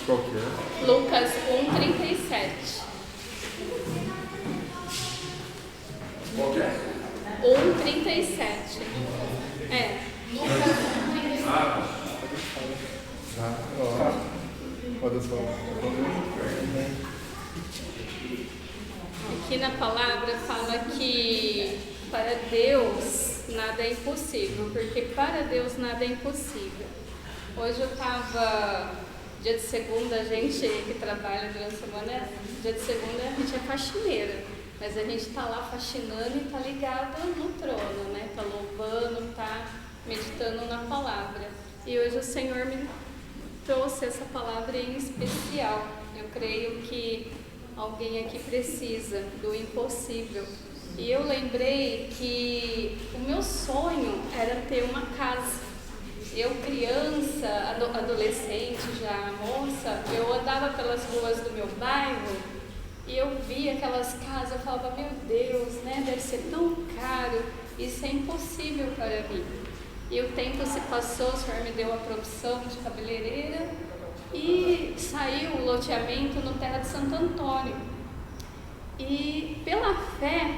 Qual que é? Lucas 1:37. Qual que é? 1:37. Lucas 1:37. Pode falar. Aqui na palavra fala que para Deus nada é impossível, porque para Deus nada é impossível. Hoje eu estava, dia de segunda, a gente que trabalha durante a semana, dia de segunda a gente é faxineira, mas a gente está lá faxinando e está ligado no trono, né? Está louvando, está meditando na palavra. E hoje o Senhor me trouxe essa palavra em especial. Eu creio que alguém aqui precisa do impossível. E eu lembrei que o meu sonho era ter uma casa. Eu, criança, adolescente, já moça, eu andava pelas ruas do meu bairro e eu via aquelas casas, eu falava, meu Deus, né, deve ser tão caro, isso é impossível para mim. E o tempo se passou, o Senhor me deu a profissão de cabeleireira e saiu o loteamento no Terra de Santo Antônio. E pela fé,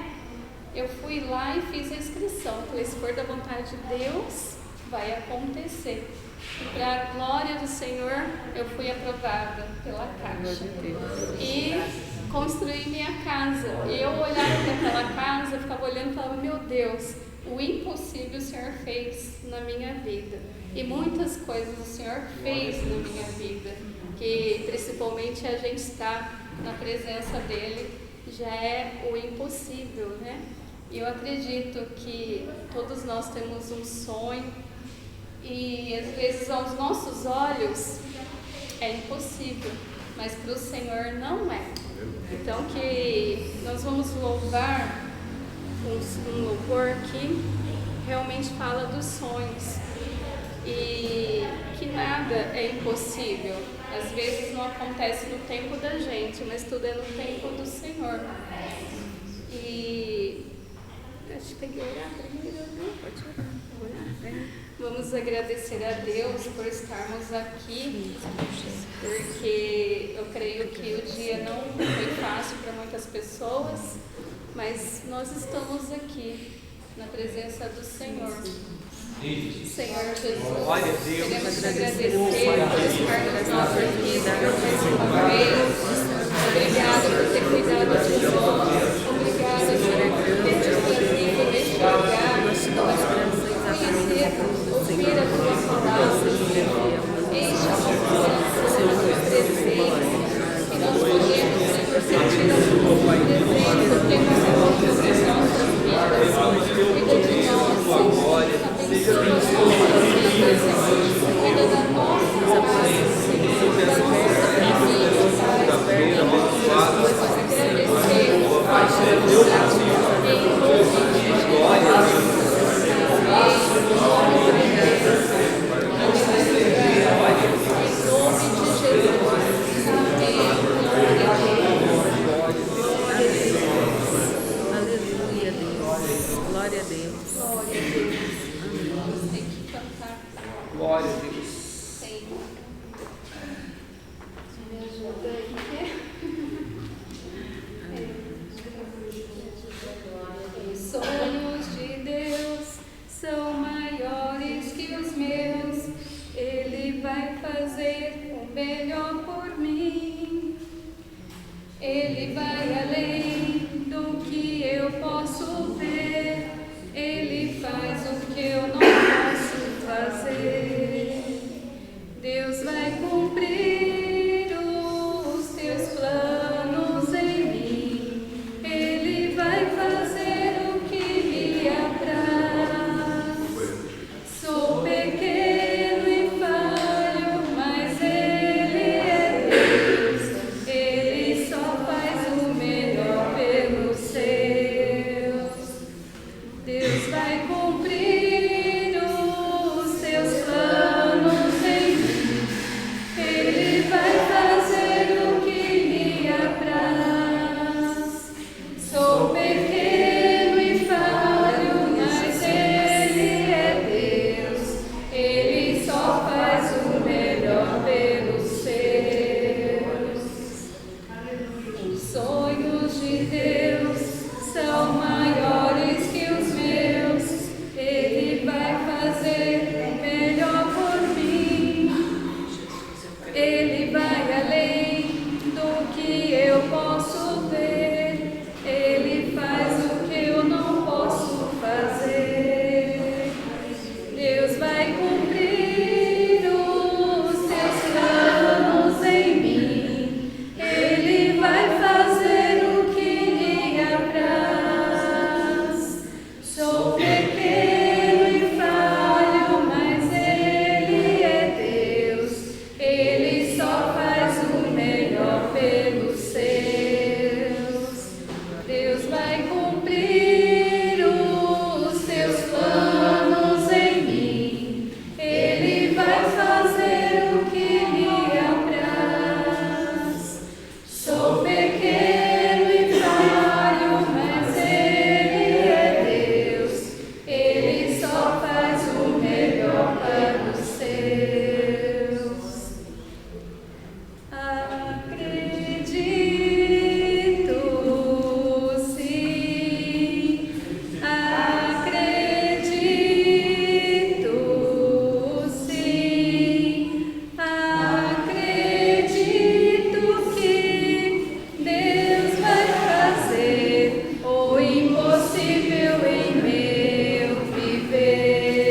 eu fui lá e fiz a inscrição. Falei, se for da vontade de Deus, vai acontecer. E para a glória do Senhor, eu fui aprovada pela Caixa. E construí minha casa. E eu olhava para aquela casa, eu ficava olhando e falava, meu Deus, o impossível o Senhor fez na minha vida. E muitas coisas o Senhor fez na minha vida, que principalmente a gente estar na presença dEle já é o impossível, né? E eu acredito que todos nós temos um sonho e às vezes aos nossos olhos é impossível, mas para o Senhor não é. Então que nós vamos louvar um louvor que realmente fala dos sonhos e que nada é impossível. Às vezes não acontece no tempo da gente, mas tudo é no tempo do Senhor. E acho que peguei orar primeiro, não? Pode orar. Vamos agradecer a Deus por estarmos aqui, porque eu creio que o dia não foi fácil para muitas pessoas, mas nós estamos aqui na presença do Senhor. Senhor Jesus, queremos te agradecer por estar nas nossas vidas mais uma vez. Obrigada por ter cuidado de nós. Obrigada por ter te trazido neste lugar. Conhecer, ouvir a tua palavra, enche o nosso coração da tua presença. Que nós podemos, Senhor, sentir a tua presença o tempo todo sobre as nossas vidas. Cuida de nós, Senhor. Abençoa as nossas vidas, Senhor. Cuida da nossa casa, Senhor. Da nossa família, Pai. Nós agradecemos, Pai, em nome de Jesus. Glória a Deus. Glória a Deus. Amém. Tem que cantar. Glória a Deus. Senhor. Me ajuda aí. Os sonhos de Deus são maiores que os meus. Ele vai fazer o melhor por mim. Ele vai além do que eu posso ver. Ele faz o que eu não posso fazer. Deus vai cumprir os teus planos em mim. Ele vai fazer o que lhe apraz. Sou pequeno e falho, mas Ele é Deus. Ele só faz o melhor. Ele vai além do que eu posso ver. Ele faz o que eu não posso fazer. Deus vai cumprir os seus planos em mim. Ele vai fazer o que lhe apraz. Sou pequeno e falho, mas Ele é Deus. Ele só faz o melhor pelos seus. Deus vai cumprir os teus planos em mim. Ele vai fazer o que lhe apraz. Sou pequeno e falho, mas Ele é Deus. Ele só faz o melhor para os seus. Acredito, sim. Acredito, sim. Acredito que Deus vai fazer o impossível em meu viver.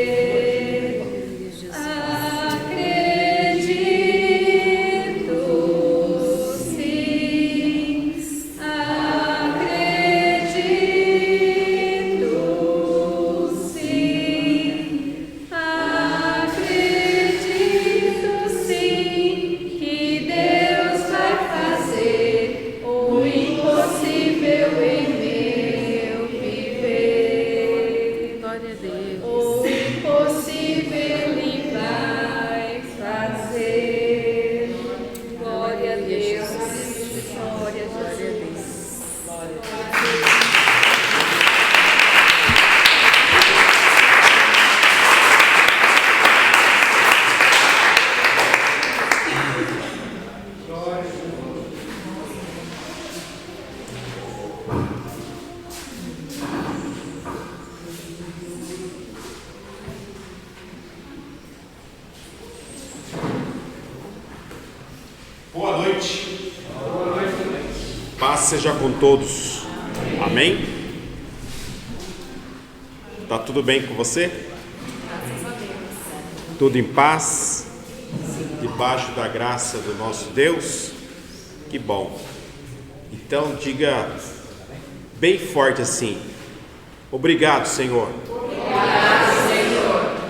Acredito, sim. Acredito, sim. Acredito, sim, que Deus vai fazer o impossível em meu viver. Glória a Deus. O impossível Ele vai fazer. Glória a Deus. Glória a Deus. Boa noite. Paz seja com todos. Amém? Tá tudo bem com você? Tudo em paz? Debaixo da graça do nosso Deus? Que bom. Então diga bem forte assim: obrigado, Senhor.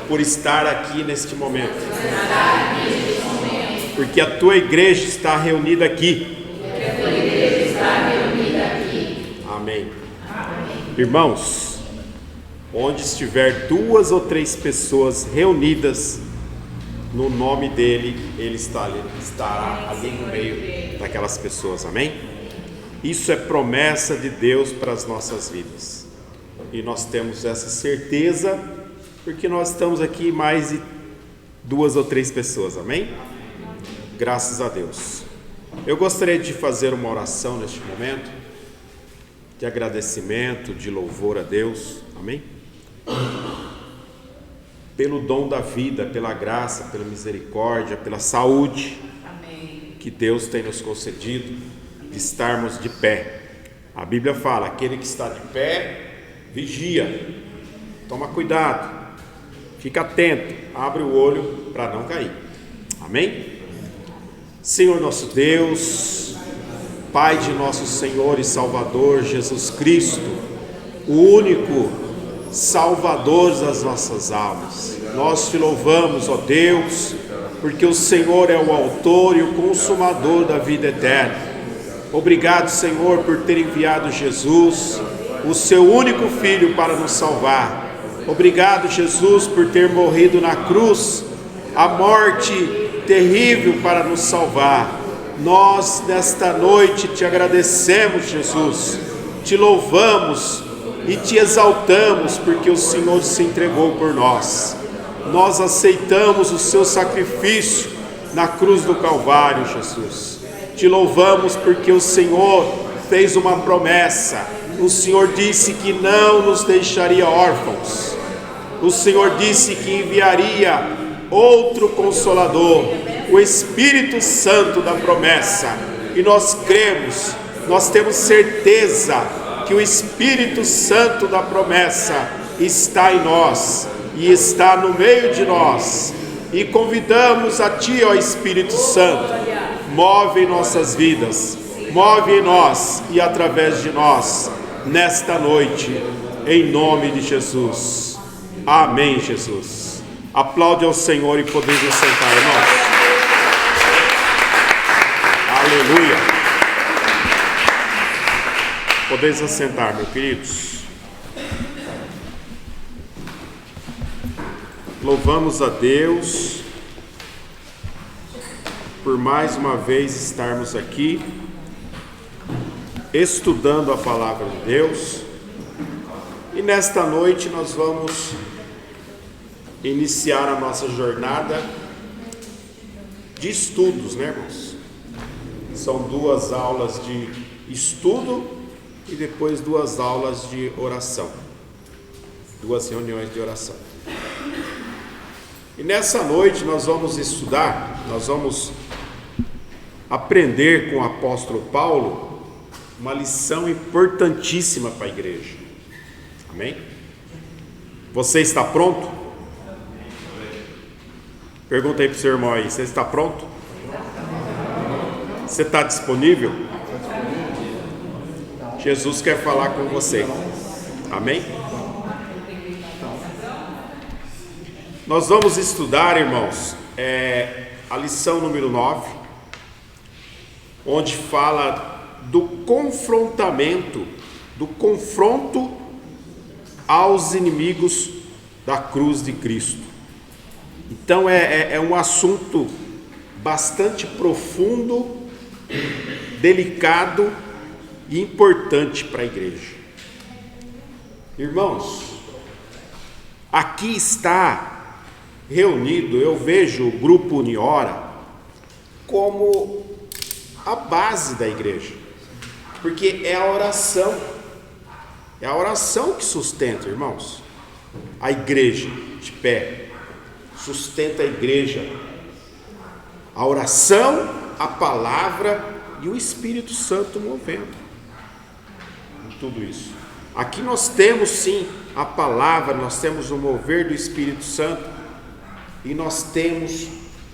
Por estar aqui neste momento. Porque a tua igreja está reunida aqui. Amém. Irmãos, onde estiver 2 ou 3 pessoas reunidas no nome dele, ele estará ali no meio daquelas pessoas. Amém? Isso é promessa de Deus para as nossas vidas. E nós temos essa certeza porque nós estamos aqui mais de 2 ou 3 pessoas. Amém? Graças a Deus. Eu gostaria de fazer uma oração neste momento, de agradecimento, de louvor a Deus, amém? Pelo dom da vida, pela graça, pela misericórdia, pela saúde, amém, que Deus tem nos concedido, de estarmos de pé. A Bíblia fala: aquele que está de pé, vigia, toma cuidado, fica atento, abre o olho para não cair, amém? Senhor nosso Deus, Pai de nosso Senhor e Salvador Jesus Cristo, o único Salvador das nossas almas, nós te louvamos, ó Deus, porque o Senhor é o autor e o consumador da vida eterna. Obrigado, Senhor, por ter enviado Jesus, o seu único Filho, para nos salvar. Obrigado, Jesus, por ter morrido na cruz, a morte terrível para nos salvar. Nós nesta noite te agradecemos, Jesus, te louvamos e te exaltamos porque o Senhor se entregou por nós. Nós aceitamos o seu sacrifício na cruz do Calvário, Jesus. Te louvamos porque o Senhor fez uma promessa. O Senhor disse que não nos deixaria órfãos. O Senhor disse que enviaria outro Consolador, o Espírito Santo da promessa. E nós cremos, nós temos certeza que o Espírito Santo da promessa está em nós e está no meio de nós. E convidamos a Ti, ó Espírito Santo, move em nossas vidas, move em nós e através de nós, nesta noite, em nome de Jesus. Amém, Jesus. Aplaude ao Senhor e podemos sentar, irmãos. Aleluia. Podemos assentar, meus queridos. Louvamos a Deus por mais uma vez estarmos aqui estudando a palavra de Deus. E nesta noite nós vamos iniciar a nossa jornada de estudos, né, irmãos? São 2 aulas de estudo e depois 2 aulas de oração. 2 reuniões de oração. E nessa noite nós vamos estudar, nós vamos aprender com o apóstolo Paulo uma lição importantíssima para a igreja. Amém? Você está pronto? Pergunta aí para o seu irmão aí, você está pronto? Você está disponível? Jesus quer falar com você. Amém? Nós vamos estudar, irmãos, a lição número 9, onde fala do confrontamento, do confronto aos inimigos da cruz de Cristo. Então é um assunto bastante profundo, delicado e importante para a igreja. Irmãos, aqui está reunido, eu vejo o grupo Uniora como a base da igreja, porque é a oração que sustenta, irmãos, a igreja de pé, sustenta a igreja, a oração, a palavra e o Espírito Santo movendo em tudo isso. Aqui nós temos sim a palavra, nós temos o mover do Espírito Santo e nós temos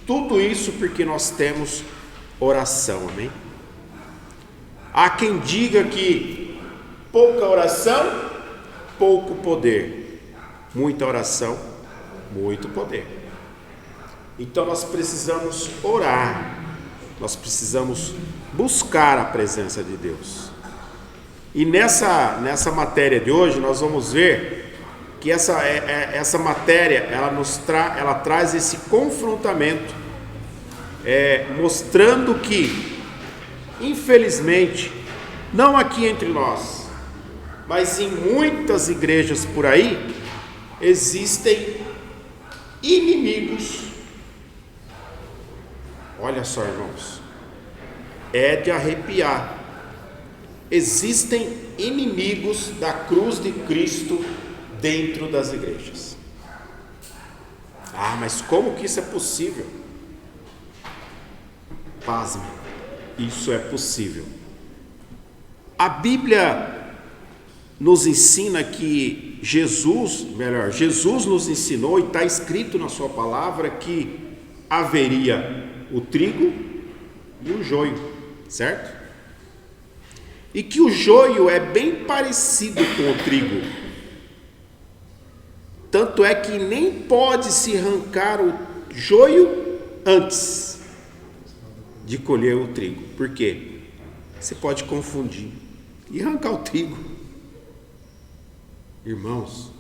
tudo isso porque nós temos oração, amém? Há quem diga que pouca oração, pouco poder, muita oração, muito poder. Então nós precisamos orar, nós precisamos buscar a presença de Deus. E nessa matéria de hoje nós vamos ver que essa matéria ela traz esse confrontamento, mostrando que, infelizmente, não aqui entre nós, mas em muitas igrejas por aí, existem inimigos. Olha só, irmãos, é de arrepiar. Existem inimigos da cruz de Cristo dentro das igrejas. Ah, mas como que isso é possível? Pasme, isso é possível. A Bíblia nos ensina que Jesus nos ensinou, e está escrito na sua palavra, que haveria o trigo e o joio, certo? E que o joio é bem parecido com o trigo. Tanto é que nem pode se arrancar o joio antes de colher o trigo. Por quê? Você pode confundir e arrancar o trigo. Irmãos,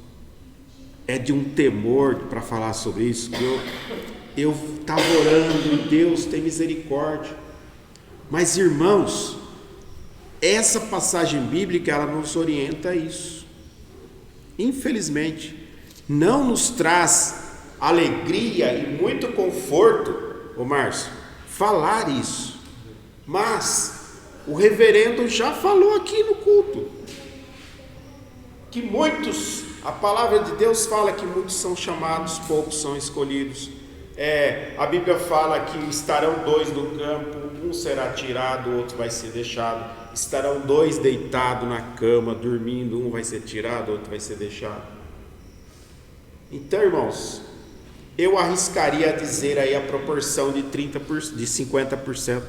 é de um temor para falar sobre isso, que eu estava orando, e Deus tem misericórdia. Mas, irmãos, essa passagem bíblica, ela nos orienta a isso. Infelizmente, não nos traz alegria e muito conforto, ô Márcio, falar isso. Mas o reverendo já falou aqui no culto que muitos, a palavra de Deus fala que muitos são chamados, poucos são escolhidos. A Bíblia fala que estarão 2 no campo, um será tirado, o outro vai ser deixado. Estarão 2 deitados na cama, dormindo, um vai ser tirado, o outro vai ser deixado. Então, irmãos, eu arriscaria a dizer aí a proporção de 30%, de 50%.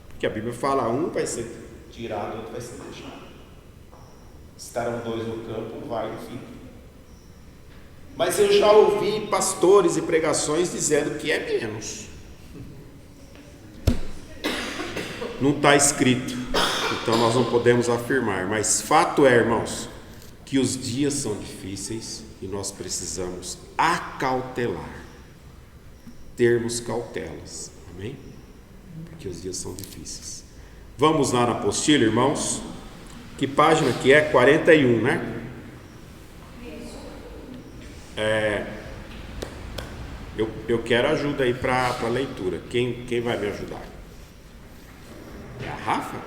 Porque a Bíblia fala, um vai ser tirado, o outro vai ser deixado. Estarão 2 no campo, um vai, enfim. Mas eu já ouvi pastores e pregações dizendo que é menos. Não está escrito, então nós não podemos afirmar. Mas fato é, irmãos, que os dias são difíceis e nós precisamos acautelar, termos cautelas, amém? Porque os dias são difíceis. Vamos lá na apostila, irmãos. Que página que é? 41, né? Eu quero ajuda aí para a leitura. Quem vai me ajudar? É a Rafa?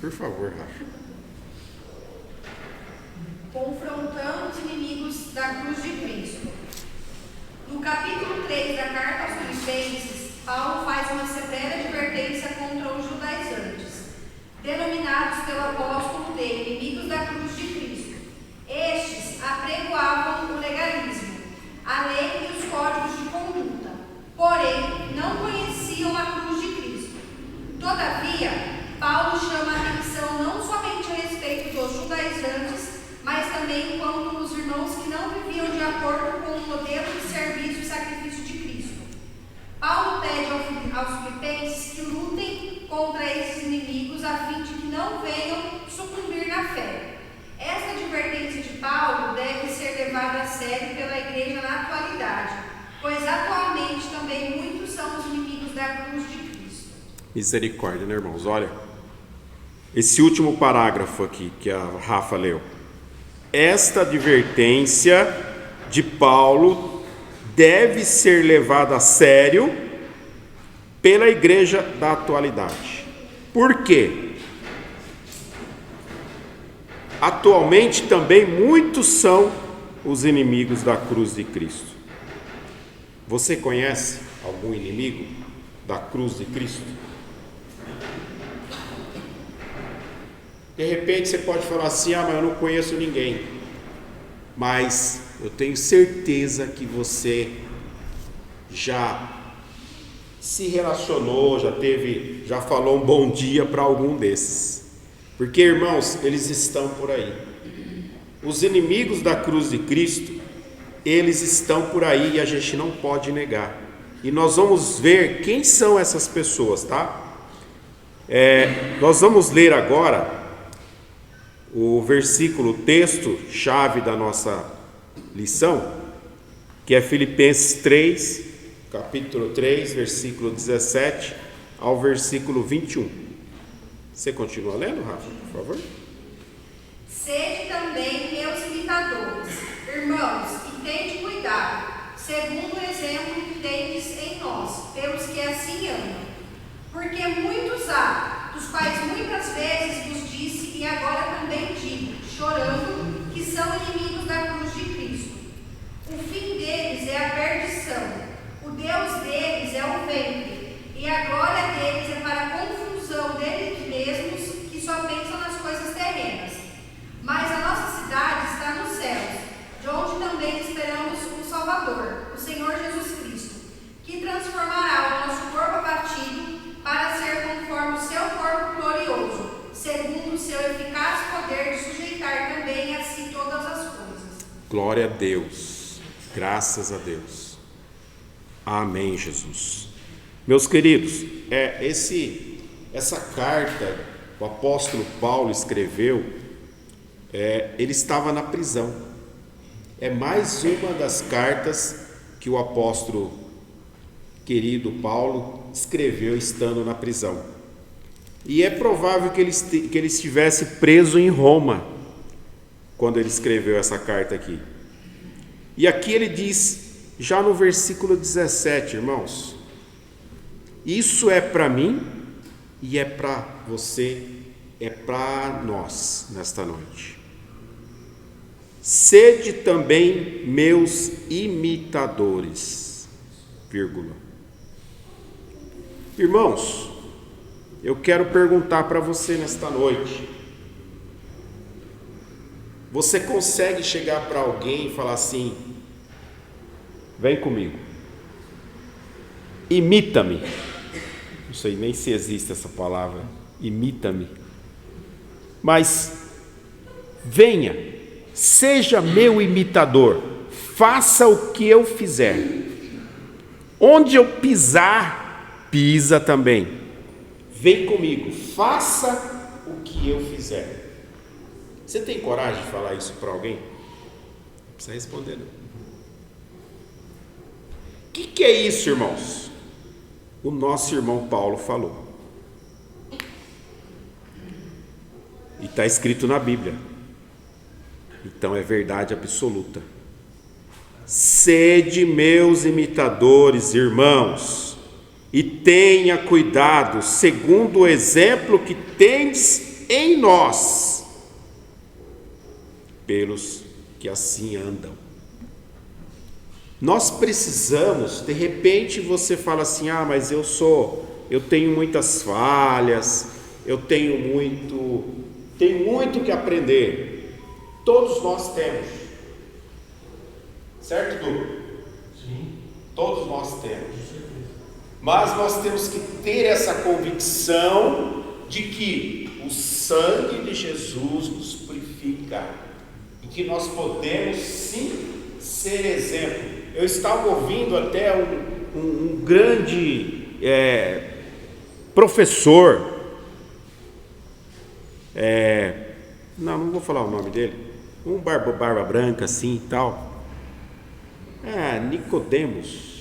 Por favor, Rafa. Confrontando os inimigos da cruz de Cristo. No capítulo 3 da carta aos Filipenses, Paulo faz uma severa advertência contra os judaizantes, denominados pelo apóstolo dele inimigos da cruz de Cristo. Estes apregoavam o legalismo, a lei e os códigos de conduta, porém não conheciam a cruz de Cristo. Todavia, Paulo chama a atenção não somente a respeito dos judaizantes, mas também quanto os irmãos que não viviam de acordo com o modelo de serviço e sacrifício de Cristo. Paulo pede aos filipenses que lutem contra esses inimigos a fim de que não venham sucumbir na fé. Esta advertência de Paulo deve ser levada a sério pela igreja na atualidade, pois atualmente também muitos são os inimigos da cruz de Cristo. Misericórdia, né, irmãos? Olha, esse último parágrafo aqui que a Rafa leu. Esta advertência de Paulo deve ser levada a sério pela igreja da atualidade. Por quê? Atualmente também muitos são os inimigos da cruz de Cristo. Você conhece algum inimigo da cruz de Cristo? De repente você pode falar assim, mas eu não conheço ninguém. Mas eu tenho certeza que você já se relacionou, já falou um bom dia para algum desses. Porque, irmãos, eles estão por aí. Os inimigos da cruz de Cristo, eles estão por aí e a gente não pode negar. E nós vamos ver quem são essas pessoas, tá? Nós vamos ler agora o versículo, o texto chave da nossa lição, que é Filipenses 3, capítulo 3, versículo 17 ao versículo 21. Você continua lendo, Rafa, por favor? Sede também meus imitadores, irmãos, e tende cuidado, segundo o exemplo que tendes em nós, pelos que assim amam. Porque muitos há, dos quais muitas vezes vos disse, e agora também digo, chorando, que são inimigos da cruz de Cristo. O fim deles é a perdição, o Deus deles é o ventre, e a glória deles é para a confusão deles mesmos, que só pensam nas coisas terrenas. Mas a nossa cidade está nos céus, de onde também esperamos o Salvador, o Senhor Jesus Cristo, que transformará o nosso corpo abatido para ser conforme o seu corpo glorioso, segundo o seu eficaz poder de sujeitar também a si todas as coisas. Glória a Deus, graças a Deus. Amém, Jesus. Meus queridos, essa carta o apóstolo Paulo escreveu, ele estava na prisão. É mais uma das cartas que o apóstolo querido Paulo escreveu estando na prisão. E é provável que ele estivesse preso em Roma quando ele escreveu essa carta aqui. E aqui ele diz, já no versículo 17, irmãos, isso é para mim e é para você, é para nós nesta noite. Sede também meus imitadores. vírgula. Irmãos, eu quero perguntar para você nesta noite: você consegue chegar para alguém e falar assim: vem comigo, imita-me? Não sei nem se existe essa palavra, imita-me. Mas venha, seja meu imitador, faça o que eu fizer. Onde eu pisar, pisa também. Vem comigo, faça o que eu fizer. Você tem coragem de falar isso para alguém? Não precisa responder, não. O que é isso, irmãos? O nosso irmão Paulo falou. E está escrito na Bíblia. Então é verdade absoluta. Sede meus imitadores, irmãos, e tenha cuidado, segundo o exemplo que tendes em nós, pelos que assim andam. Nós precisamos, de repente você fala assim: ah, mas eu tenho muitas falhas, eu tenho muito que aprender. Todos nós temos. Certo, Du? Sim. Todos nós temos. Mas nós temos que ter essa convicção de que o sangue de Jesus nos purifica e que nós podemos sim ser exemplo. Eu estava ouvindo até um grande professor, não vou falar o nome dele, um barba branca assim e tal, Nicodemos.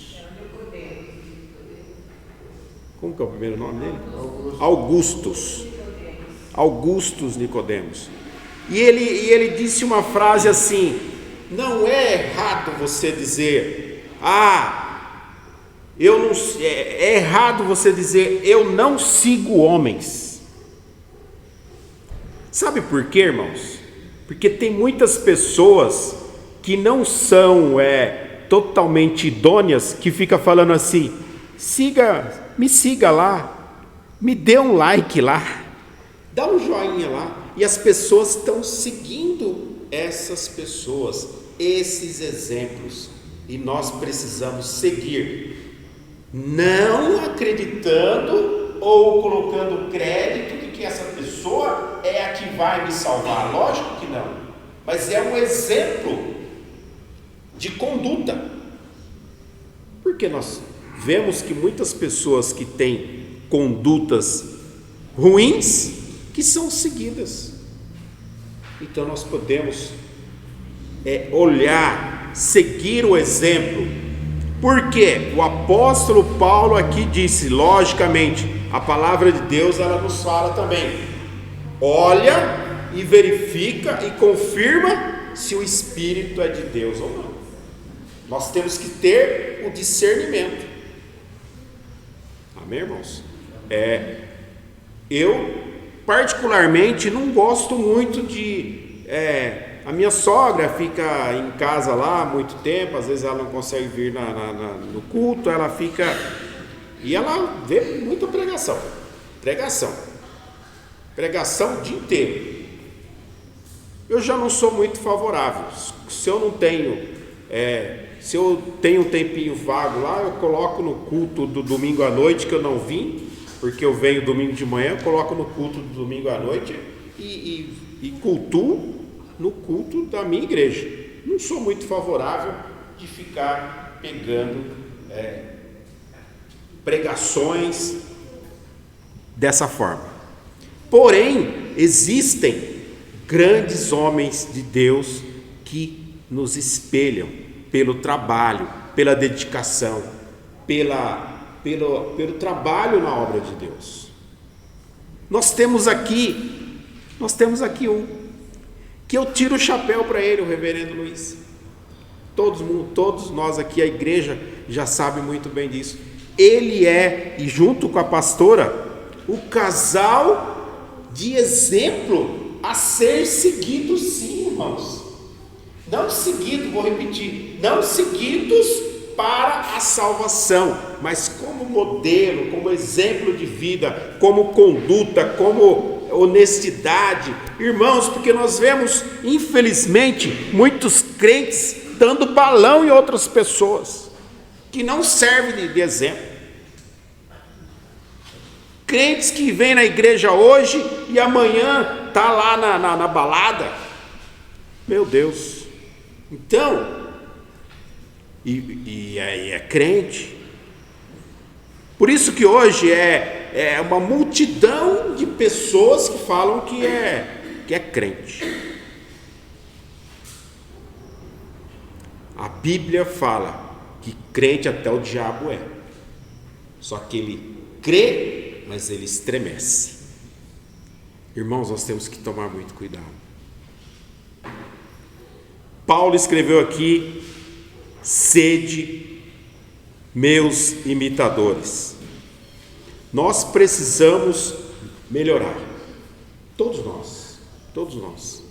Como que é o primeiro nome dele? Augustus Nicodemos. E ele disse uma frase assim: não é errado você dizer, é errado você dizer, eu não sigo homens. Sabe por quê, irmãos? Porque tem muitas pessoas que não são totalmente idôneas, que fica falando assim: me siga lá, me dê um like lá, dá um joinha lá. E as pessoas estão seguindo essas pessoas, esses exemplos, e nós precisamos seguir, não acreditando ou colocando crédito de que essa pessoa é a que vai me salvar. Lógico que não, mas é um exemplo de conduta, porque nós vemos que muitas pessoas que têm condutas ruins que são seguidas. Então nós podemos olhar, seguir o exemplo, porque o apóstolo Paulo aqui disse, logicamente, a palavra de Deus ela nos fala também: olha e verifica e confirma se o Espírito é de Deus ou não. Nós temos que ter o discernimento. Amém, irmãos? Eu particularmente não gosto muito de... a minha sogra fica em casa lá há muito tempo, às vezes ela não consegue vir no culto, ela fica... E ela vê muita pregação o dia inteiro. Eu já não sou muito favorável. Se eu tenho um tempinho vago lá, eu coloco no culto do domingo à noite, que eu não vim, porque eu venho domingo de manhã, eu coloco no culto do domingo à noite e cultuo no culto da minha igreja. Não sou muito favorável de ficar pegando pregações dessa forma. Porém, existem grandes homens de Deus que nos espelham pelo trabalho, pela dedicação, pelo trabalho na obra de Deus. Nós temos aqui um que eu tiro o chapéu para ele, o reverendo Luiz. Todos nós aqui, a igreja já sabe muito bem disso. Ele e junto com a pastora, o casal de exemplo a ser seguido, sim, irmãos. Não seguido, vou repetir, não seguidos para a salvação, mas como modelo, como exemplo de vida, como conduta, como honestidade. Irmãos, porque nós vemos, infelizmente, muitos crentes dando balão em outras pessoas, que não servem de exemplo. Crentes que vêm na igreja hoje e amanhã está lá na balada. Meu Deus. Então, e é crente. Por isso que hoje é uma multidão de pessoas que falam que é crente. A Bíblia fala que crente até o diabo é. Só que ele crê, mas ele estremece. Irmãos, nós temos que tomar muito cuidado. Paulo escreveu aqui: sede meus imitadores. Nós precisamos melhorar. Todos nós.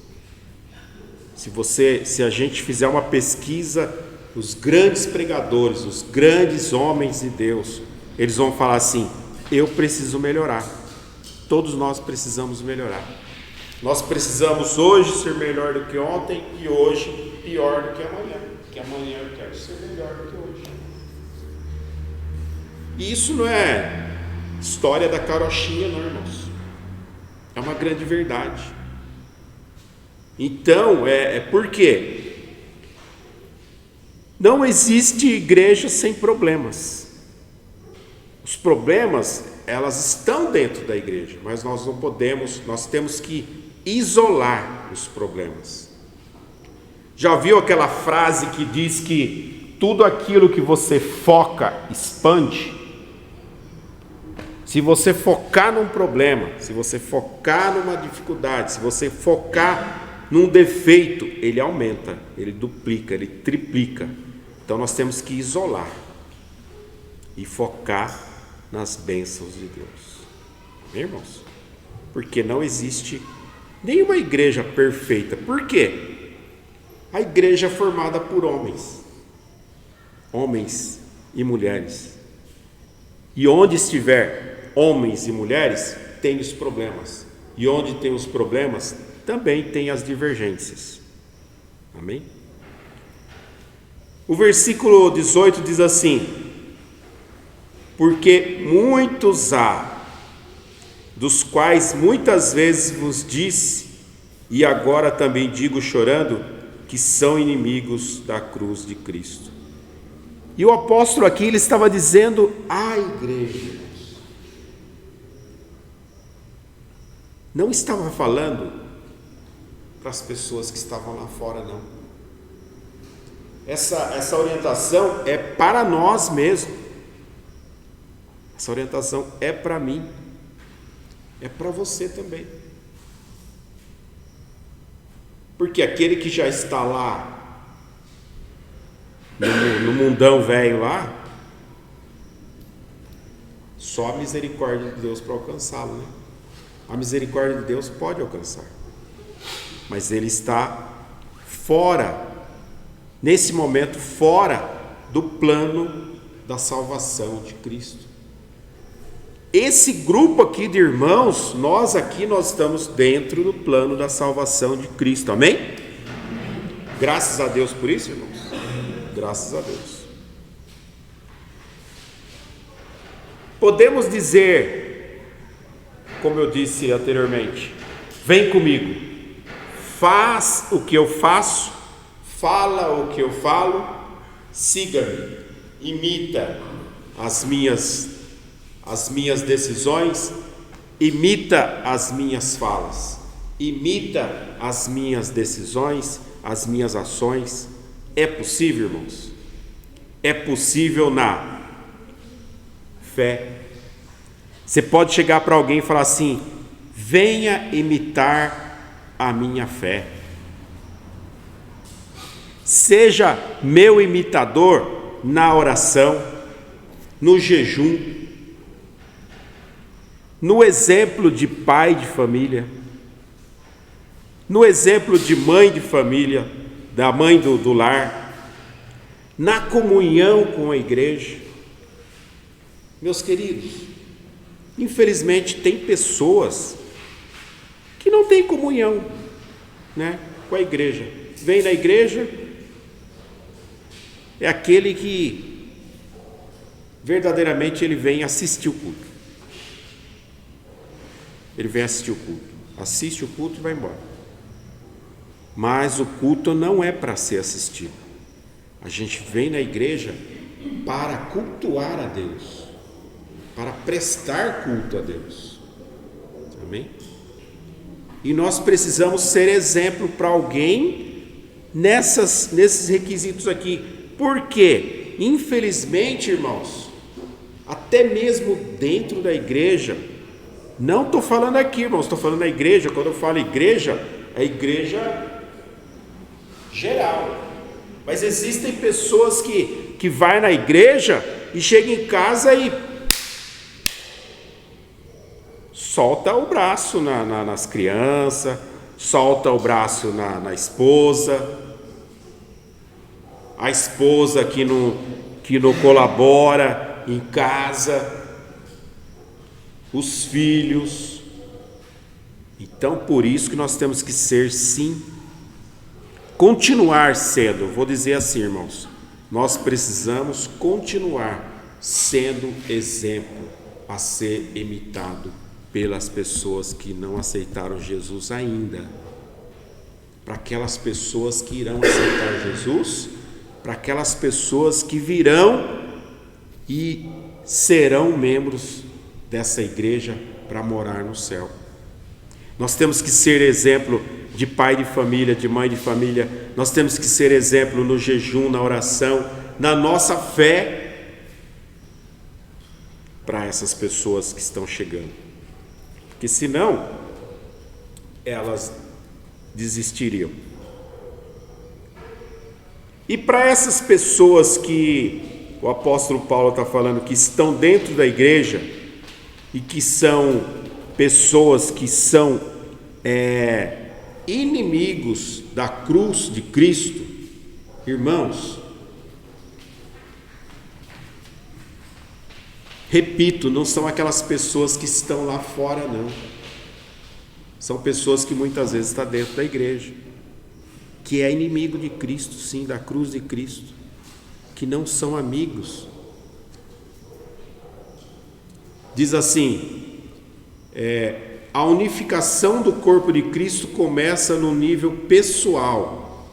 Se a gente fizer uma pesquisa, os grandes pregadores, os grandes homens de Deus, eles vão falar assim: eu preciso melhorar. Todos nós precisamos melhorar. Nós precisamos hoje ser melhor do que ontem e hoje pior do que amanhã. Porque amanhã eu quero ser melhor do que hoje. E isso não é história da carochinha, não, irmãos. É uma grande verdade. Então, por quê? Não existe igreja sem problemas. Os problemas, elas estão dentro da igreja, mas nós não podemos, nós temos que isolar os problemas. Já viu aquela frase que diz que tudo aquilo que você foca, expande? Se você focar num problema, se você focar numa dificuldade, se você focar num defeito, ele aumenta, ele duplica, ele triplica. Então nós temos que isolar e focar nas bênçãos de Deus. Irmãos, porque não existe nenhuma igreja perfeita. Por quê? A igreja é formada por homens e mulheres. E onde estiver homens e mulheres, tem os problemas. E onde tem os problemas, também tem as divergências. Amém? O versículo 18 diz assim: porque muitos há, dos quais muitas vezes vos disse, e agora também digo chorando, que são inimigos da cruz de Cristo. E o apóstolo aqui, ele estava dizendo à igreja. Não estava falando para as pessoas que estavam lá fora, não. Essa orientação é para nós mesmos. Essa orientação é para mim. É para você também. Porque aquele que já está lá, no mundão velho lá, só a misericórdia de Deus para alcançá-lo, né? A misericórdia de Deus pode alcançar, mas ele está fora, nesse momento, fora do plano da salvação de Cristo. Esse grupo aqui de irmãos, nós estamos dentro do plano da salvação de Cristo, amém? Graças a Deus por isso, irmãos. Graças a Deus. Podemos dizer, como eu disse anteriormente: vem comigo, faz o que eu faço, fala o que eu falo, siga-me, imita as minhas decisões, imita as minhas falas, imita as minhas decisões, as minhas ações. É possível, irmãos? É possível na fé. Você pode chegar para alguém e falar assim: venha imitar a minha fé. Seja meu imitador na oração, no jejum, no exemplo de pai de família, no exemplo de mãe de família, da mãe do lar. na comunhão com a igreja. Meus queridos, infelizmente tem pessoas que não têm comunhão, né, com a igreja. Vem na igreja, é aquele que verdadeiramente ele vem assistir o culto. Ele vem assistir o culto, assiste o culto e vai embora. Mas o culto não é para ser assistido. A gente vem na igreja para cultuar a Deus, para prestar culto a Deus. Amém? E nós precisamos ser exemplo para alguém nesses requisitos aqui. Por quê? Infelizmente, irmãos, até mesmo dentro da igreja, não estou falando aqui, irmãos, estou falando na igreja. Quando eu falo igreja, é igreja geral. Mas existem pessoas que vai na igreja e chega em casa e solta o braço nas crianças, solta o braço na esposa, a esposa que não colabora em casa, os filhos. Então, por isso que nós temos que ser, sim, continuar sendo, vou dizer assim, irmãos, nós precisamos continuar sendo exemplo a ser imitado pelas pessoas que não aceitaram Jesus ainda, para aquelas pessoas que irão aceitar Jesus, para aquelas pessoas que virão e serão membros dessa igreja para morar no céu. Nós temos que ser exemplo de pai de família, de mãe de família. Nós temos que ser exemplo no jejum, na oração, na nossa fé, para essas pessoas que estão chegando. Porque senão, elas desistiriam. E para essas pessoas que o apóstolo Paulo está falando, que estão dentro da igreja e que são pessoas que são inimigos da cruz de Cristo, irmãos, repito, não são aquelas pessoas que estão lá fora, não. São pessoas que muitas vezes estão dentro da igreja, que é inimigo de Cristo, sim, da cruz de Cristo, que não são amigos. Diz assim, a unificação do corpo de Cristo começa no nível pessoal,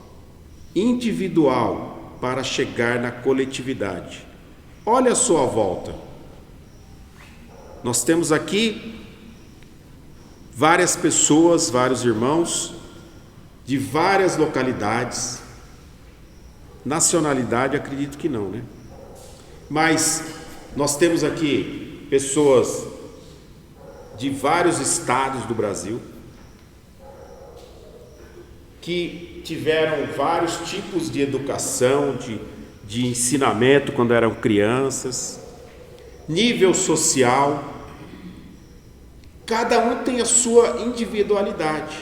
individual, para chegar na coletividade. Olha a sua volta. Nós temos aqui várias pessoas, vários irmãos, de várias localidades, nacionalidade, acredito que não, né? Mas nós temos aqui pessoas de vários estados do Brasil, que tiveram vários tipos de educação, de ensinamento quando eram crianças, nível social, cada um tem a sua individualidade.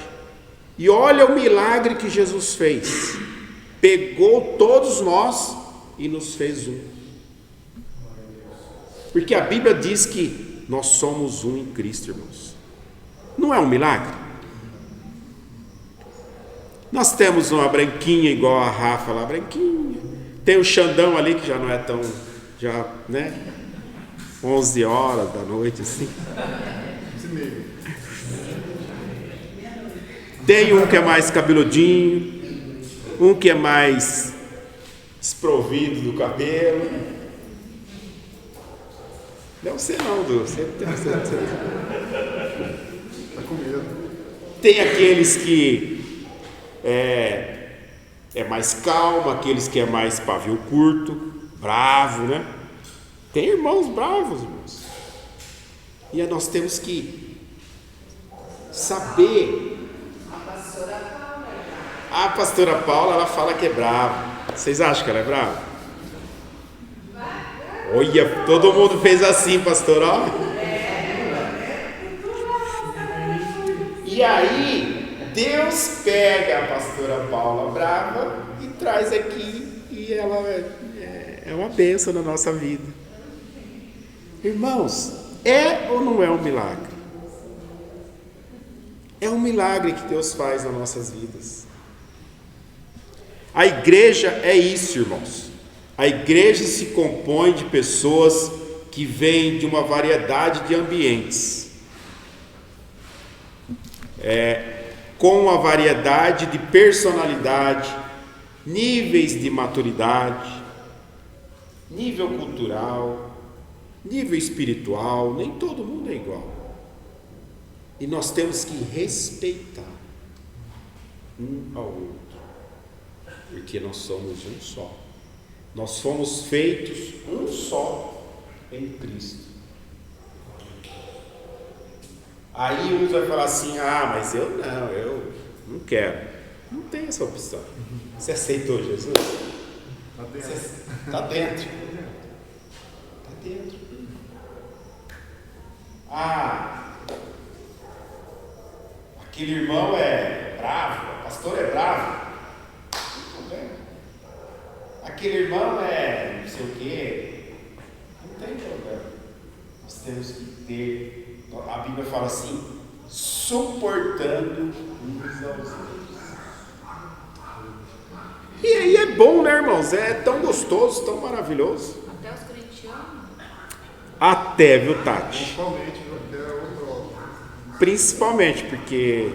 E olha o milagre que Jesus fez, pegou todos nós e nos fez um. Porque a Bíblia diz que nós somos um em Cristo, irmãos. Não é um milagre? Nós temos uma branquinha igual a Rafa lá, branquinha. Tem o Xandão ali que já não é tão, já, né? 11 horas da noite, assim. Tem um que é mais cabeludinho, um que é mais desprovido do cabelo. Não sei não, Du. Você tem Tá com medo. Tem aqueles que é mais calmo, aqueles que é mais pavio curto, bravo, né? Tem irmãos bravos, irmãos. E nós temos que saber. A pastora Paula, ela fala que é brava. Vocês acham que ela é brava? Olha, todo mundo fez assim, pastor, ó. E aí, Deus pega a pastora Paula brava e traz aqui, e ela É uma bênção na nossa vida. Irmãos, é ou não é um milagre? É um milagre que Deus faz nas nossas vidas. A igreja é isso, irmãos. A igreja se compõe de pessoas que vêm de uma variedade de ambientes, com uma variedade de personalidade, níveis de maturidade, nível cultural, nível espiritual. Nem todo mundo é igual. E nós temos que respeitar um ao outro, porque nós somos um só. Nós fomos feitos um só em Cristo. Aí uns vai falar assim: ah, mas eu não quero. Não tem essa opção. Você aceitou Jesus? Está dentro. Está dentro. Ah, aquele irmão é bravo, o pastor é bravo. Não tem. Aquele irmão é não sei o quê. Não tem problema. Nós temos que ter, a Bíblia fala assim, suportando uns aos outros. E aí é bom, né, irmãos? É tão gostoso, tão maravilhoso. Até os corintianos. Até, viu, Tati? Principalmente porque é outro. Principalmente porque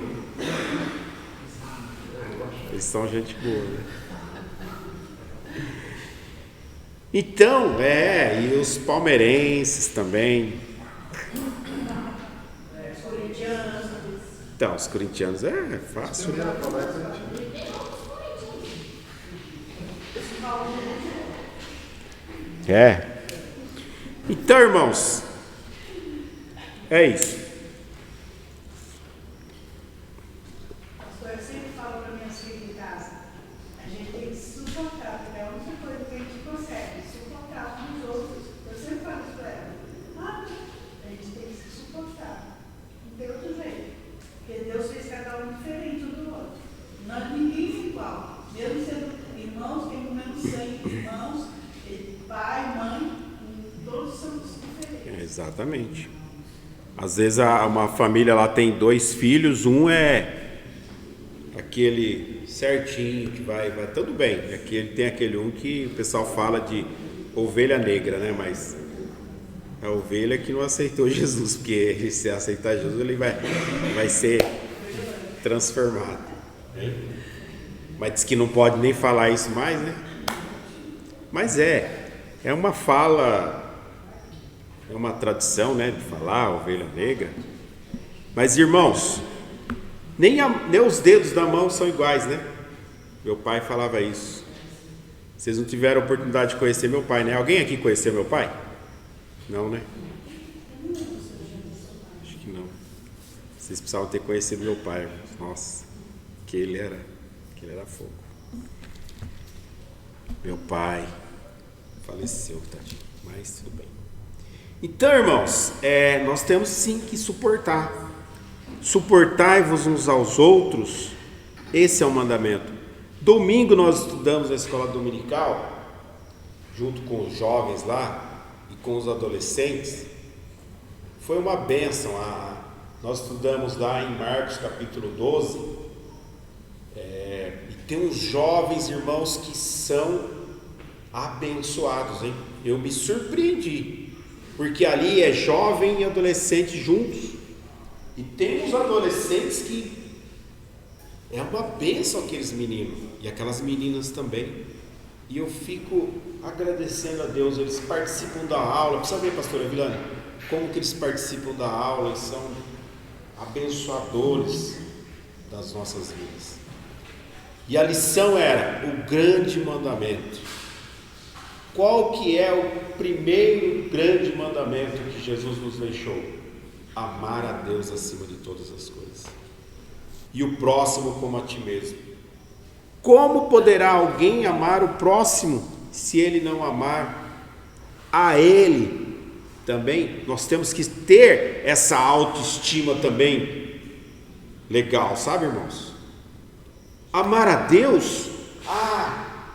eles são gente boa, né? Então, e os palmeirenses também. Então, os corintianos é fácil. Então, irmãos, é isso. Eu sempre falo para minhas filhas em casa, a gente tem que se suportar, porque é a única coisa que a gente consegue, suportar uns aos outros. Eu sempre falo isso para ela. A gente tem que se suportar. Não tem outro jeito. Porque Deus fez cada um diferente um do outro. Ninguém é igual. Mesmo sendo irmãos, tem o mesmo sangue, irmãos, pai, mãe, todos somos diferentes. Exatamente. Às vezes uma família lá tem 2 filhos, um é aquele certinho, que vai tudo bem. Aqui tem aquele um que o pessoal fala de ovelha negra, né? Mas a ovelha que não aceitou Jesus, porque se aceitar Jesus ele vai ser transformado. Mas diz que não pode nem falar isso mais, né? Mas é uma fala, é uma tradição, né, de falar ovelha negra. Mas, irmãos, nem os dedos da mão são iguais, né? Meu pai falava isso. Vocês não tiveram a oportunidade de conhecer meu pai, né? Alguém aqui conheceu meu pai? Não, né? Acho que não. Vocês precisavam ter conhecido meu pai. Nossa, que ele era fogo. Meu pai faleceu, tadinho, mas tudo bem. Então, irmãos, nós temos sim que suportar. Suportai-vos uns aos outros. Esse é o mandamento. Domingo nós estudamos na escola dominical, junto com os jovens lá e com os adolescentes. Foi uma bênção. Nós estudamos lá em Marcos capítulo 12. E tem uns jovens, irmãos, que são abençoados, hein? Eu me surpreendi, porque ali é jovem e adolescente juntos. E tem uns adolescentes que é uma bênção, aqueles meninos e aquelas meninas também. E eu fico agradecendo a Deus. Eles participam da aula. Precisa ver, pastora Vilani, como que eles participam da aula e são abençoadores das nossas vidas. E a lição era o grande mandamento. Qual que é o primeiro grande mandamento que Jesus nos deixou? Amar a Deus acima de todas as coisas. E o próximo como a ti mesmo. Como poderá alguém amar o próximo se ele não amar a ele também? Nós temos que ter essa autoestima também legal, sabe, irmãos? Amar a Deus,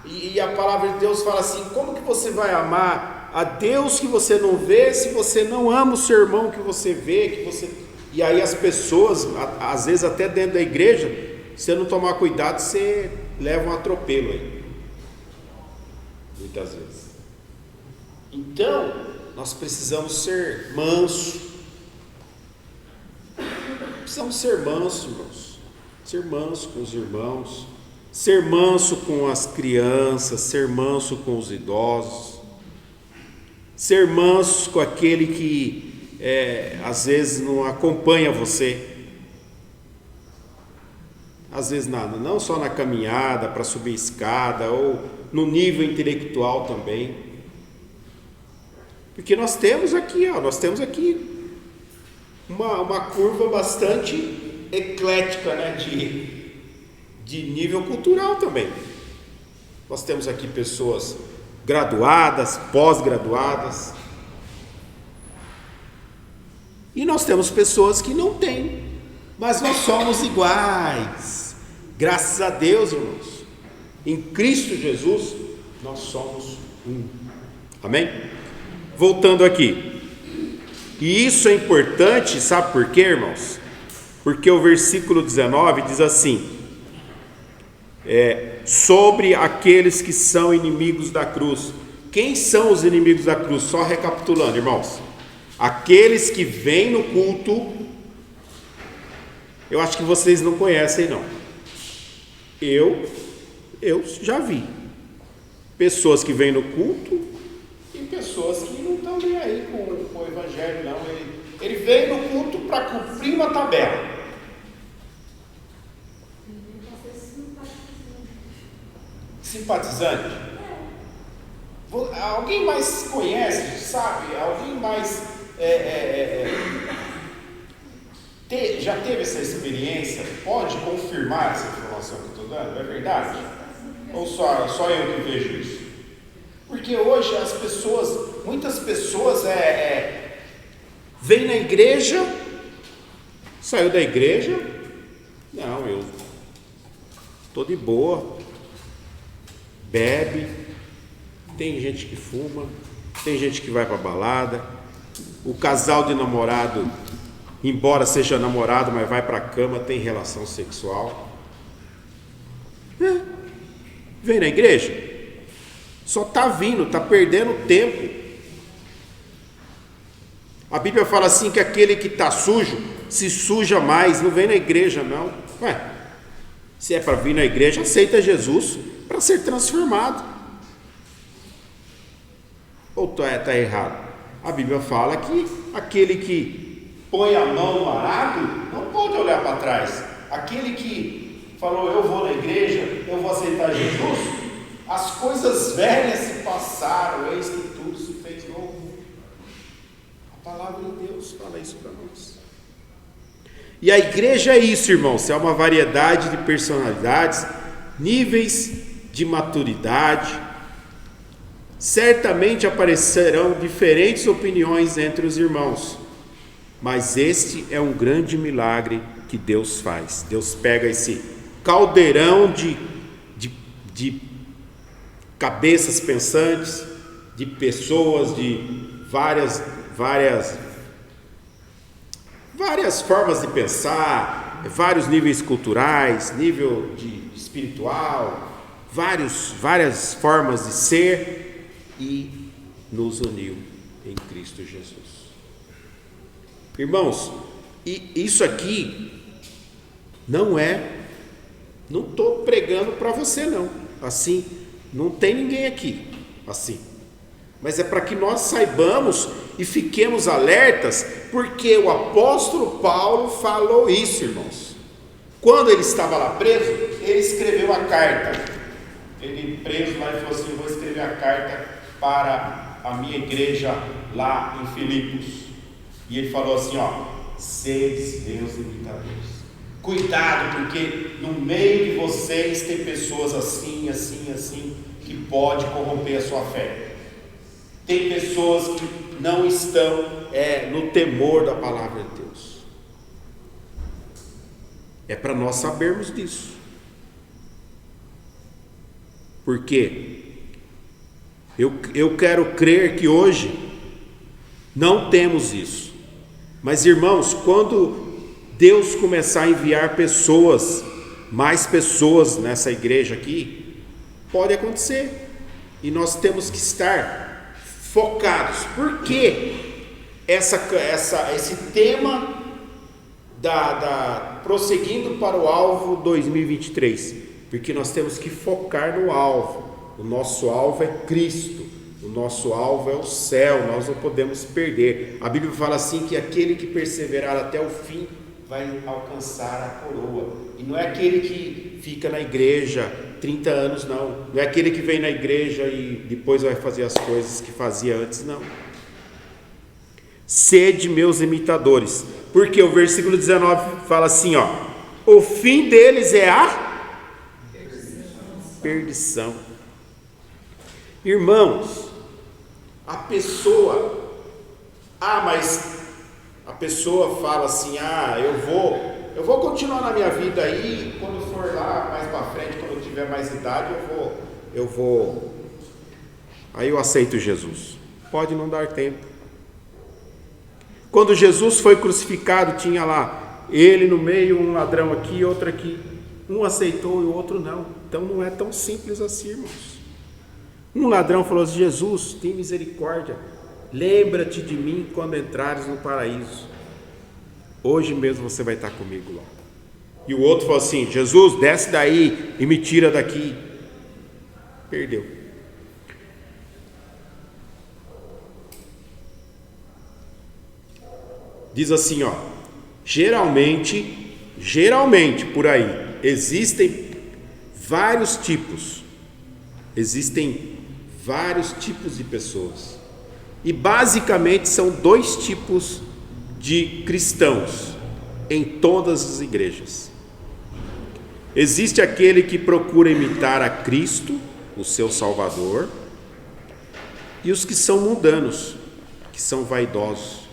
E a palavra de Deus fala assim: como que você vai amar a Deus que você não vê, se você não ama o seu irmão que você vê, que você... E aí as pessoas, às vezes até dentro da igreja, se você não tomar cuidado, você leva um atropelo aí, muitas vezes. Então, nós precisamos ser mansos. Precisamos ser mansos, irmãos. Ser manso com os irmãos, ser manso com as crianças, ser manso com os idosos, ser manso com aquele que às vezes não acompanha você, às vezes nada, não só na caminhada para subir escada, ou no nível intelectual também, porque nós temos aqui uma curva bastante eclética, né, de nível cultural também. Nós temos aqui pessoas graduadas, pós-graduadas, e nós temos pessoas que não têm, mas nós somos iguais, graças a Deus, irmãos. Em Cristo Jesus nós somos um. Amém? Voltando aqui, e isso é importante, sabe por quê, irmãos? Porque o versículo 19 diz assim: sobre aqueles que são inimigos da cruz. Quem são os inimigos da cruz? Só recapitulando, irmãos: aqueles que vêm no culto. Eu acho que vocês não conhecem, não. Eu já vi pessoas que vêm no culto e pessoas que não estão nem aí com o evangelho, não. Ele vem no culto para cumprir uma tabela. Simpatizante? Alguém mais conhece, sabe? Alguém mais já teve essa experiência? Pode confirmar essa informação que eu estou dando? É verdade? Ou só eu que vejo isso? Porque hoje muitas pessoas vêm na igreja, saiu da igreja, não, eu estou de boa, bebe, tem gente que fuma, tem gente que vai para balada, o casal de namorado, embora seja namorado, mas vai para a cama, tem relação sexual. Vem na igreja, só está vindo, está perdendo tempo. A Bíblia fala assim que aquele que está sujo se suja mais, não vem na igreja não. Se é para vir na igreja, aceita Jesus para ser transformado. Ou está errado? A Bíblia fala que aquele que põe a mão no arado não pode olhar para trás. Aquele que falou: eu vou na igreja, eu vou aceitar Jesus, as coisas velhas se passaram, eis que tudo se fez novo. A palavra de Deus fala isso para nós. E a igreja é isso, irmãos, é uma variedade de personalidades, níveis de maturidade. Certamente aparecerão diferentes opiniões entre os irmãos, mas este é um grande milagre que Deus faz. Deus pega esse caldeirão de cabeças pensantes, de pessoas de várias formas de pensar, vários níveis culturais, nível espiritual, várias formas de ser, e nos uniu em Cristo Jesus. Irmãos, e isso aqui não estou pregando para você não, assim, não tem ninguém aqui assim, mas é para que nós saibamos e fiquemos alertas, porque o apóstolo Paulo falou isso, irmãos. Quando ele estava lá preso, ele escreveu a carta. Ele preso lá, ele falou assim: eu vou escrever a carta para a minha igreja lá em Filipos. E ele falou assim: sedes meus imitadores. Cuidado, porque no meio de vocês tem pessoas assim, que pode corromper a sua fé. Tem pessoas que não estão no temor da palavra de Deus. É para nós sabermos disso. Por quê? Eu quero crer que hoje não temos isso. Mas, irmãos, quando Deus começar a enviar pessoas, mais pessoas nessa igreja aqui, pode acontecer. E nós temos que estar focados. Por que esse tema prosseguindo para o alvo 2023? Porque nós temos que focar no alvo. O nosso alvo é Cristo. O nosso alvo é o céu. Nós não podemos perder. A Bíblia fala assim que aquele que perseverar até o fim vai alcançar a coroa. E não é aquele que fica na igreja 30 anos, não. Não é aquele que vem na igreja e depois vai fazer as coisas que fazia antes, não. Sede meus imitadores. Porque o versículo 19 fala assim, ó: o fim deles é a perdição. Irmãos, a pessoa fala assim: eu vou continuar na minha vida aí, quando for lá mais para frente, quando eu tiver mais idade, aí eu aceito Jesus. Pode não dar tempo. Quando Jesus foi crucificado, tinha lá ele no meio, um ladrão aqui, outro aqui. Um aceitou e o outro não. Então não é tão simples assim, irmãos. Um ladrão falou assim: Jesus, tem misericórdia, lembra-te de mim quando entrares no paraíso. Hoje mesmo você vai estar comigo lá. E o outro falou assim: Jesus, desce daí e me tira daqui. Perdeu. Diz assim, ó: geralmente por aí existem vários tipos de pessoas, e basicamente são 2 tipos de cristãos em todas as igrejas. Existe aquele que procura imitar a Cristo, o seu Salvador, e os que são mundanos, que são vaidosos.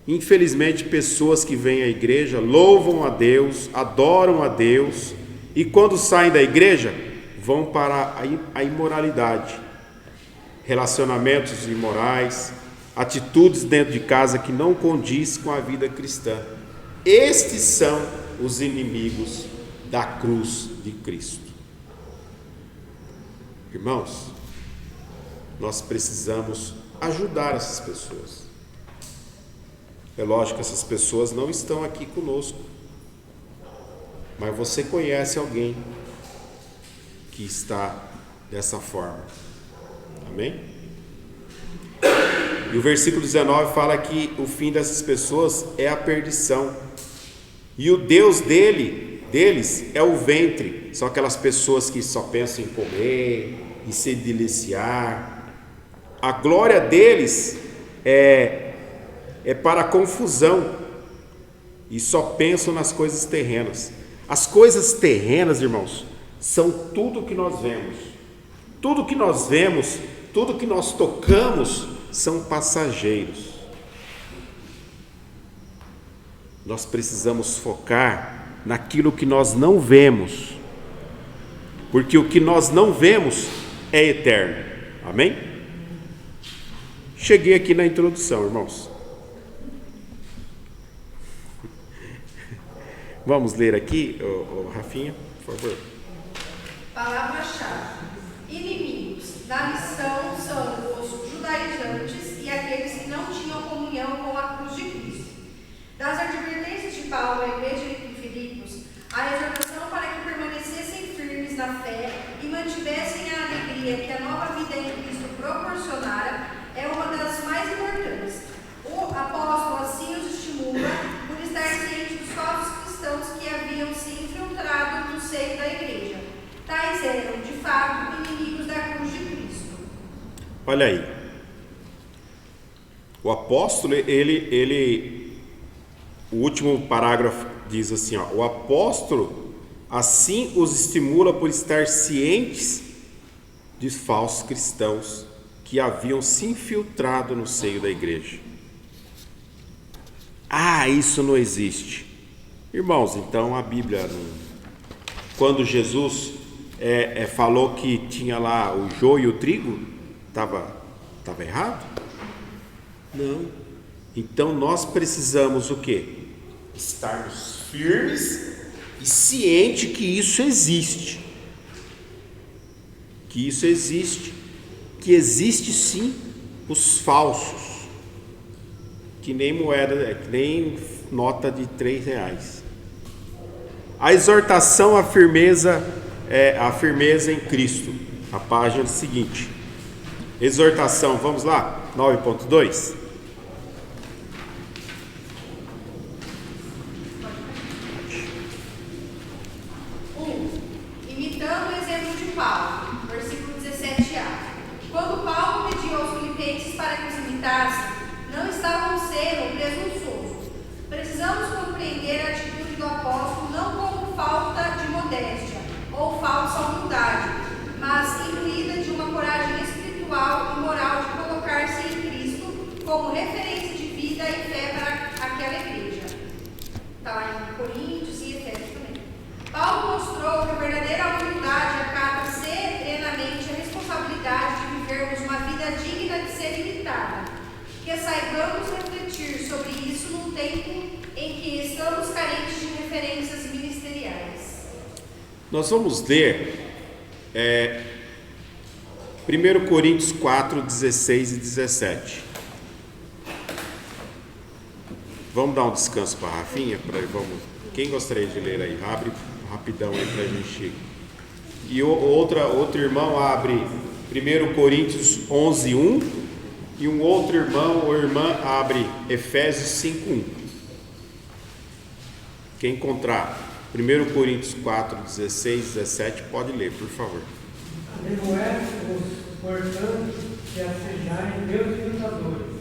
Infelizmente, pessoas que vêm à igreja, louvam a Deus, adoram a Deus, e quando saem da igreja, vão para a imoralidade, relacionamentos imorais, atitudes dentro de casa que não condiz com a vida cristã. Estes são os inimigos da cruz de Cristo. Irmãos, nós precisamos ajudar essas pessoas. É lógico que essas pessoas não estão aqui conosco, mas você conhece alguém que está dessa forma. Amém? E o versículo 19 fala que o fim dessas pessoas é a perdição. E o Deus deles é o ventre. São aquelas pessoas que só pensam em comer, em se deliciar. A glória deles é para a confusão. E só pensam nas coisas terrenas. As coisas terrenas, irmãos, são tudo que nós vemos. Tudo que nós vemos, tudo que nós tocamos, são passageiros. Nós precisamos focar naquilo que nós não vemos, porque o que nós não vemos é eterno. Amém? Cheguei aqui na introdução, irmãos. Vamos ler aqui, Rafinha, por favor. Palavra-chave: inimigos. Na lição são os judaizantes e aqueles que não tinham comunhão com a cruz de Cristo. Das advertências de Paulo à igreja em Filipos, a exortação para que permanecessem firmes na fé e mantivessem a alegria que a nova vida em Cristo proporcionara é uma das mais importantes. O apóstolo assim os estimula por estar ciente dos falsos cristãos que haviam se infiltrado no seio da igreja. Tais eram, de fato, inimigos da cruz de Cristo. Olha aí. O apóstolo, o último parágrafo diz assim, ó: o apóstolo assim os estimula por estar cientes de falsos cristãos que haviam se infiltrado no seio da igreja. Isso não existe. Irmãos, então a Bíblia, quando Jesus falou que tinha lá o joio e o trigo, estava errado? Não. Então nós precisamos o quê? Estarmos firmes e cientes que isso existe. Que isso existe. Que existe sim os falsos. Que nem moeda, que nem nota de R$3. A exortação à firmeza em Cristo. A página seguinte. Exortação, vamos lá? 9.2. Imitando o exemplo de Paulo, versículo 17a. Quando Paulo pediu aos filipenses para que os imitassem, não estavam sendo presunçosos. Precisamos compreender a atitude do apóstolo não como falta de modéstia ou falsa humildade, mas imbuída de uma coragem espiritual e moral de colocar-se em Cristo como referência de vida e fé para aquela igreja. Está lá em Coríntios e Efésios também. Paulo mostrou que a verdadeira humildade acata serenamente a responsabilidade de vivermos uma vida digna de ser imitada. Que saibamos refletir sobre isso num tempo em que estamos carentes de referências ministeriais. Nós vamos ler 1 Coríntios 4, 16 e 17. Vamos dar um descanso para a Rafinha? Quem gostaria de ler aí? Abre rapidão aí para a gente. E outro irmão abre 1 Coríntios 11, 1. E um outro irmão ou irmã abre Efésios 5, 1. Quem encontrar 1 Coríntios 4, 16 e 17, pode ler, por favor. Admoeste-vos, portanto, que assejai meus imitadores.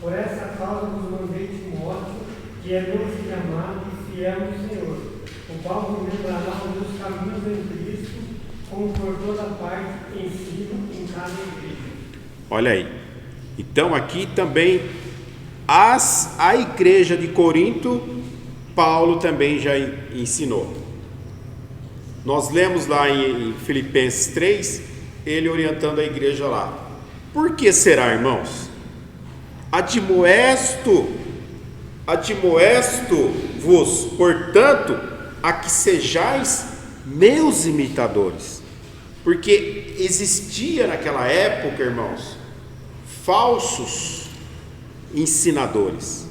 Por essa causa vos mandei Timóteo, que é meu filho amado e fiel no Senhor, o qual vos lembrará os meus caminhos em Cristo, como por toda parte ensino em cada igreja. Olha aí. Então aqui também a igreja de Corinto, Paulo também já ensinou. Nós lemos lá em Filipenses 3, ele orientando a igreja lá. Por que será, irmãos? Admoesto-vos, portanto, a que sejais meus imitadores. Porque existia naquela época, irmãos, falsos ensinadores.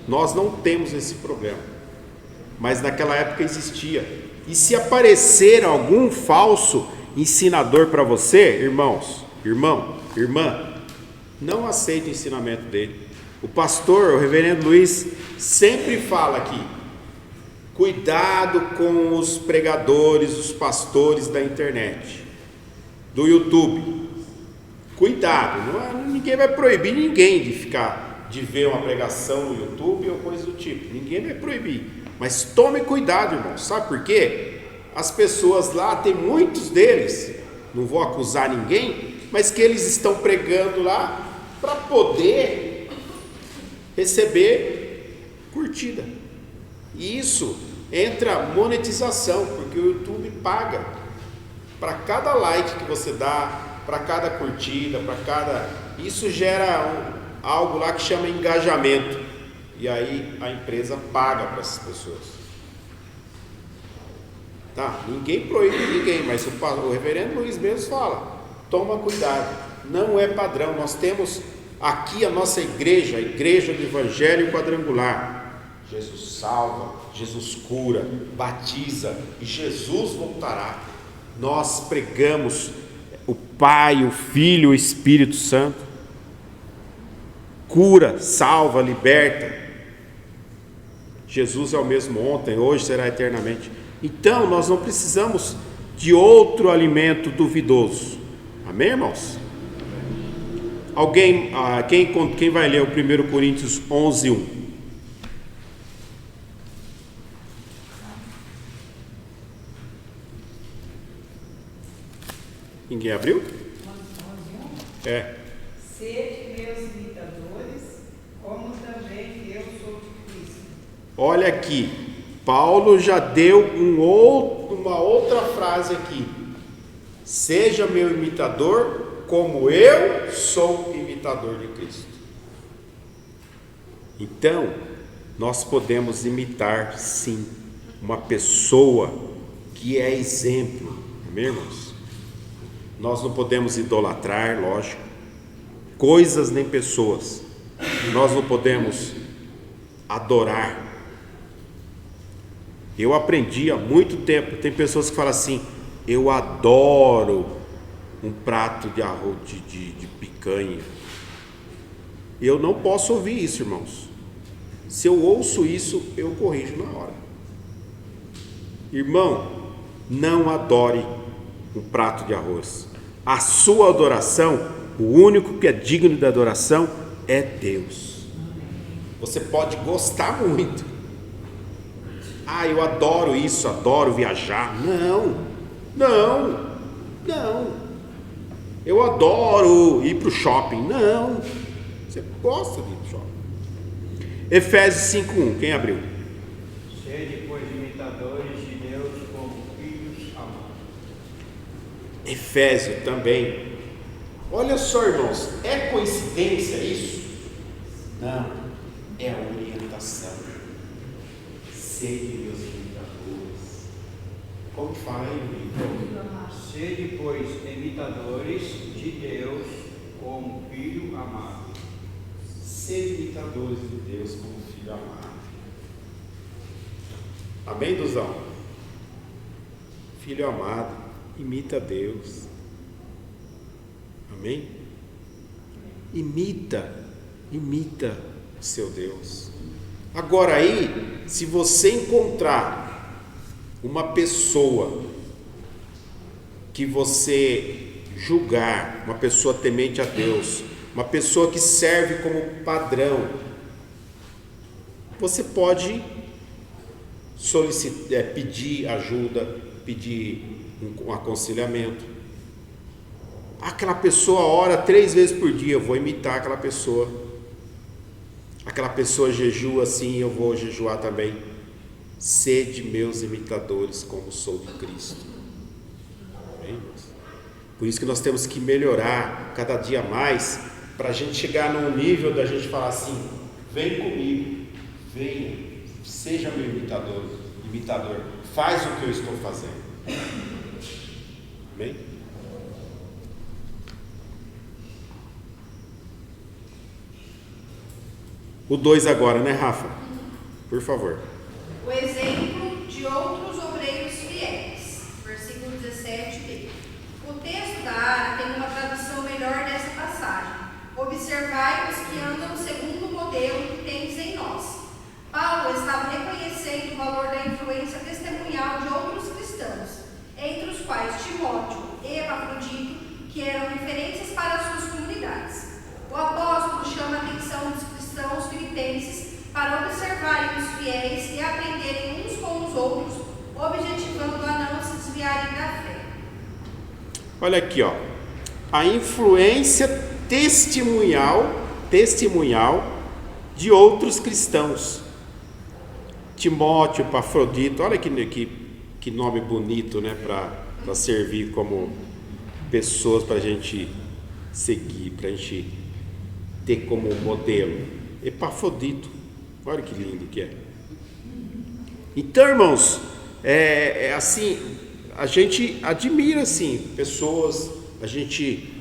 Nós não temos esse problema, mas naquela época existia. E se aparecer algum falso ensinador para você, irmão, irmã, não aceite o ensinamento dele. O pastor, o reverendo Luiz, sempre fala aqui: cuidado com os pregadores, os pastores da internet, do YouTube. Cuidado, ninguém vai proibir ninguém de ver uma pregação no YouTube ou coisa do tipo. Ninguém vai proibir. Mas tome cuidado, irmão. Sabe por quê? As pessoas lá, tem muitos deles, não vou acusar ninguém, mas que eles estão pregando lá para poder receber curtida. E isso entra monetização, porque o YouTube paga para cada like que você dá, para cada curtida, isso gera algo lá que chama engajamento, e aí a empresa paga para essas pessoas. Tá? Ninguém proíbe ninguém, mas o reverendo Luiz mesmo fala: toma cuidado, não é padrão. Nós temos aqui a nossa igreja, a igreja do Evangelho Quadrangular. Jesus salva, Jesus cura, batiza, e Jesus voltará. Nós pregamos o Pai, o Filho, o Espírito Santo. Cura, salva, liberta. Jesus é o mesmo ontem, hoje, será eternamente. Então nós não precisamos de outro alimento duvidoso. Amém, irmãos? Alguém, quem vai ler o 1 Coríntios 11, 1? Ninguém abriu? Sede meus imitadores, como também eu sou de Cristo. Olha aqui, Paulo já deu uma outra frase aqui: seja meu imitador, como eu sou imitador de Cristo. Então, nós podemos imitar, sim, uma pessoa que é exemplo, amém, irmãos? Nós não podemos idolatrar, lógico, coisas nem pessoas. Nós não podemos adorar. Eu aprendi há muito tempo, tem pessoas que falam assim: eu adoro um prato de arroz de picanha. Eu não posso ouvir isso, irmãos. Se eu ouço isso, eu corrijo na hora. Irmão, não adore um prato de arroz. A sua adoração, o único que é digno da adoração é Deus. Você pode gostar muito. Ah, eu adoro isso, adoro viajar. Não. Eu adoro ir para o shopping. Não. Você gosta de ir para o shopping. Efésios 5:1, quem abriu? Sede, pois, imitadores de Deus como filhos amados. Efésio também. Olha só, irmãos, é coincidência isso? Não, é a orientação. Sede, meus imitadores. Como fala aí, Vitor? Sede, pois, imitadores de Deus como filho amado. Sede imitadores de Deus como filho amado. Amém, Duzão? Filho amado, imita Deus. Amém? Imita o seu Deus. Agora aí, se você encontrar uma pessoa que você julgar, uma pessoa temente a Deus, uma pessoa que serve como padrão, você pode solicitar, pedir ajuda, pedir um aconselhamento. Aquela pessoa ora 3 vezes por dia, eu vou imitar aquela pessoa. Aquela pessoa jejua assim, eu vou jejuar também. Sede meus imitadores, como sou de Cristo. Amém? Por isso que nós temos que melhorar cada dia mais, para a gente chegar num nível da gente falar assim: vem comigo, venha, seja meu imitador, faz o que eu estou fazendo. Amém? O 2 agora, né, Rafa? Por favor. O exemplo de outros obreiros fiéis. Versículo 17b. O texto da ARA tem uma tradução melhor dessa passagem. Observai os que andam segundo o modelo que tendes em nós. Paulo estava reconhecendo o valor da influência testemunhal de outros cristãos, entre os quais Timóteo e Epafrodito, que eram referências para as suas comunidades. O apóstolo chama a atenção dos cristãos filipenses para observarem os fiéis e aprenderem uns com os outros, objetivando a não se desviarem da fé. Olha aqui, ó, a influência testemunhal de outros cristãos. Timóteo, Epafrodito, olha que nome bonito, né, para servir como pessoas para a gente seguir, para a gente ter como modelo. Epafrodito, olha que lindo que é. Então, irmãos, é assim, a gente admira assim pessoas, a gente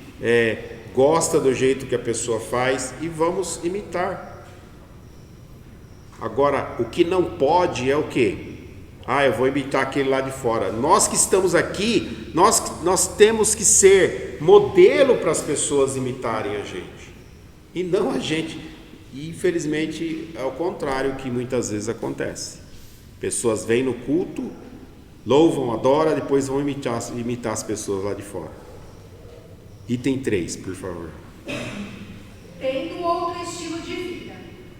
gosta do jeito que a pessoa faz e vamos imitar. Agora, o que não pode é o quê? Eu vou imitar aquele lá de fora. Nós que estamos aqui, nós temos que ser modelo para as pessoas imitarem a gente, e não a gente. E infelizmente é o contrário que muitas vezes acontece. Pessoas vêm no culto, louvam, adoram, depois vão imitar as pessoas lá de fora. Item 3, por favor. Tendo outro estilo de vida.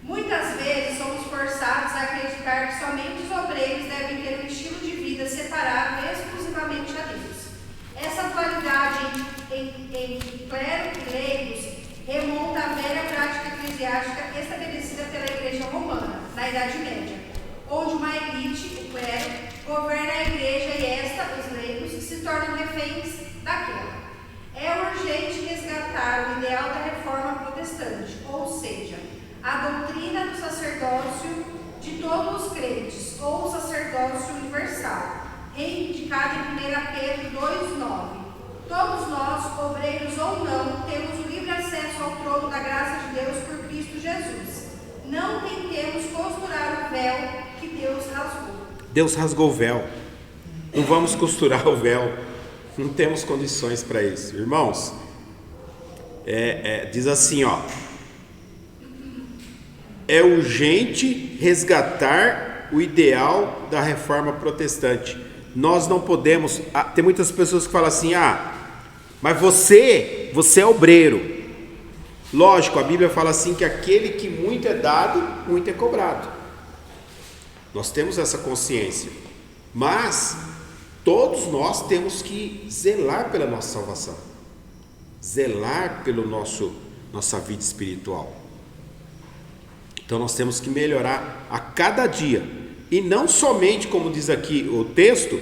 Muitas vezes somos forçados a acreditar que somente os obreiros devem ter um estilo de vida separado exclusivamente a Deus. Essa dualidade entre clero e leigos remonta à velha prática eclesiástica estabelecida pela Igreja Romana, na Idade Média, onde uma elite, o clero, governa a igreja e esta se tornam reféns daquela. É urgente resgatar o ideal da reforma protestante, ou seja, a doutrina do sacerdócio de todos os crentes, ou o sacerdócio universal, indicado em 1 Pedro 2,9. Todos nós, obreiros ou não, temos o livre acesso ao trono da graça de Deus por Cristo Jesus. Não tentemos costurar o véu que Deus rasgou. Deus rasgou o véu. Não vamos costurar o véu. Não temos condições para isso. Irmãos, diz assim, ó. É urgente resgatar o ideal da reforma protestante. Nós não podemos... tem muitas pessoas que falam assim, mas você é obreiro. Lógico, a Bíblia fala assim que aquele que muito é dado, muito é cobrado. Nós temos essa consciência. Mas todos nós temos que zelar pela nossa salvação. Zelar pela nossa vida espiritual. Então nós temos que melhorar a cada dia. E não somente, como diz aqui o texto,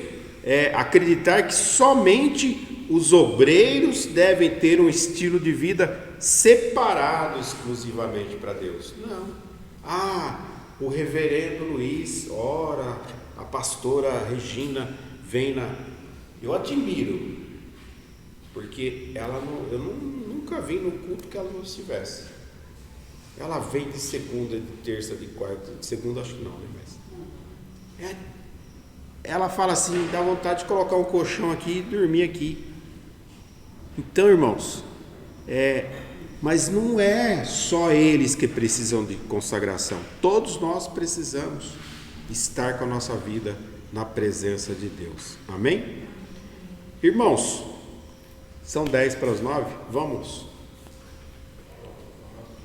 acreditar que somente os obreiros devem ter um estilo de vida separado exclusivamente para Deus. Não. O reverendo Luiz ora, a pastora Regina vem eu admiro, porque eu nunca vi no culto que ela não estivesse. Ela vem de segunda, de terça, de quarta, de segunda acho que não, né? Mas ela fala assim, dá vontade de colocar um colchão aqui e dormir aqui. Então, irmãos, mas não é só eles que precisam de consagração. Todos nós precisamos estar com a nossa vida na presença de Deus. Amém? Irmãos, são 10:50.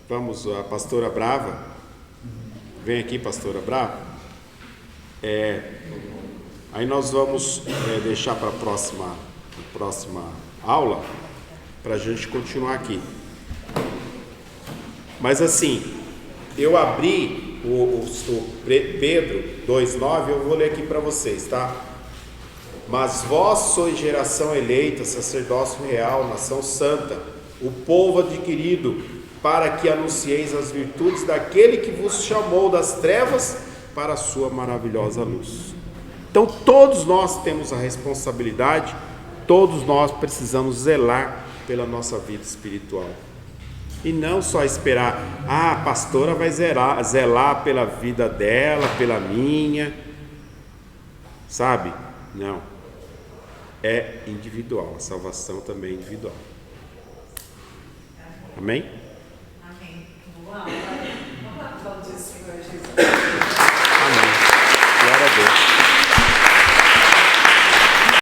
Vamos, a pastora Brava. Vem aqui, pastora Brava. Aí nós vamos deixar para a próxima aula, para a gente continuar aqui. Mas assim, eu abri o Pedro 2,9, eu vou ler aqui para vocês, tá? Mas vós sois geração eleita, sacerdócio real, nação santa, o povo adquirido, para que anuncieis as virtudes daquele que vos chamou das trevas para a sua maravilhosa luz. Então todos nós temos a responsabilidade, todos nós precisamos zelar pela nossa vida espiritual. E não só esperar, a pastora vai zelar pela vida dela, pela minha, sabe? Não. É individual, a salvação também é individual. Amém?